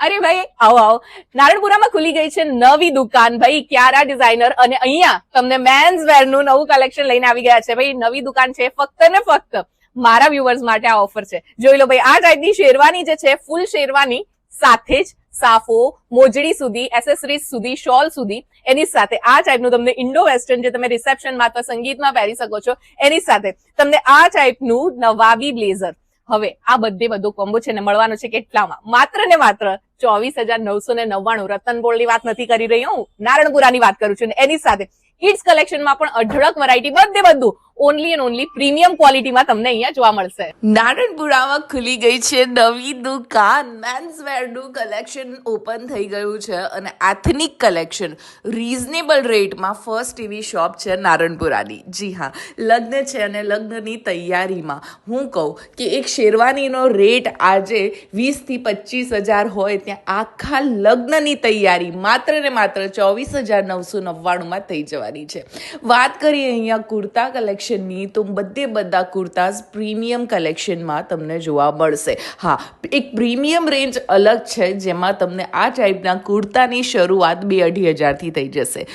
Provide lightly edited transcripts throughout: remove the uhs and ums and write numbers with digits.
અરે ભાઈ આવો આવો, નારણપુરામાં ખુલી ગઈ છે નવી દુકાન ભાઈ ક્યારા ડિઝાઇનર, અને અહીંયા તમને મેન્સ વેર નું નવું કલેક્શન લઈને આવી ગયા છે ભાઈ. નવી દુકાન છે, ફક્ત ને ફક્ત મારા વ્યુઅર્સ માટે આ ઓફર છે. જોઈ લો ભાઈ, આ ટાઈપની શેરવાની જે છે, ફૂલ શેરવાની સાથે જ સાફો, મોજડી સુધી, એસેસરીઝ સુધી, શોલ સુધી, એની સાથે આ ટાઈપનું તમને ઇન્ડો વેસ્ટર્ન જે તમે રિસેપ્શનમાં અથવા સંગીતમાં પહેરી શકો છો, એની સાથે તમને આ ટાઈપનું નવાબી બ્લેઝર. હવે આ બધો કોમ્બો છે ને મળવાનો છે કેટલામાં? માત્ર ને માત્ર 24,999. રતન બોર્ડની વાત નથી કરી રહી હું, નારણપુરાની વાત કરું છું. એની સાથે કિડ્સ કલેક્શનમાં પણ અઢળક વેરાયટી, બધું ઓનલી એન્ડ ઓનલી પ્રીમિયમ ક્વોલિટીમાં તમને અહીંયા જોવા મળશે. નારણપુરામાં ખુલી ગઈ છે નવી દુકાન. મેન્સ વેરનું કલેક્શન ઓપન થઈ ગયું છે અને એથનિક કલેક્શન રીઝનેબલ રેટમાં ફર્સ્ટ એવી શોપ છે નારણપુરાની. જી હા, લગ્ન છે અને લગ્નની તૈયારીમાં હું કહું કે એક શેરવાનીનો રેટ આજે 20,000 થી 25,000 હોય, ત્યાં આખા લગ્નની તૈયારી માત્ર ને માત્ર 24,999 થઈ જવાની છે. વાત કરીએ અહીંયા કુર્તા કલેક્શન ની, તો બધા કુર્તાઝ પ્રીમિયમ કલેક્શનમાં તમને જોવા મળશે. હા, એક પ્રીમિયમ રેન્જ અલગ છે જેમાં તમને આ ટાઈપના કુર્તાની શરૂઆત 2-2,500 થી થઈ જશે.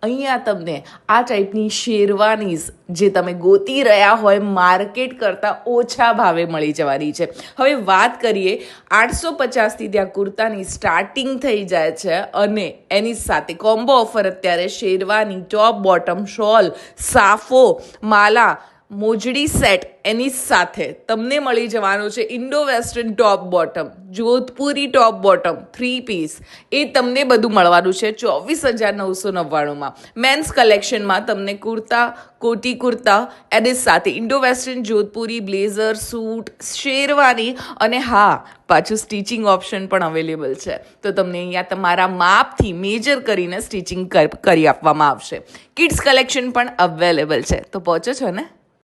અહીંયા તમને આ ટાઈપની શેરવાનીઝ જે તમે ગોતી રહ્યા હોય માર્કેટ કરતાં ઓછા ભાવે મળી જવાની છે. હવે વાત કરીએ 850 થી ત્યાં કુર્તાની સ્ટાર્ટિંગ થઈ જાય છે અને એની સાથે કોમ્બો ઓફર અત્યારે શેરવાની, ટોપ બોટમ, શોલ, સાફો, માલા, મોજડી સેટ, એની સાથે તમને મળી જવાનું છે Indo western top bottom, Jodhpuri top bottom, 3 piece. એ તમને બધું મળવાનું છે 24,999. મેન્સ કલેક્શનમાં તમને કુર્તા, કોટી કુર્તા, એની સાથે Indo western Jodhpuri blazer, suit, sherwani અને હા, પાછું સ્ટિચિંગ ઓપ્શન પણ અવેલેબલ છે. તો તમને અહીંયા તમારા માપથી મેજર કરીને સ્ટિચિંગ કરી આપવામાં આવશે. કિડ્સ કલેક્શન પણ અવેલેબલ છે. તો પહોંચો છો ને?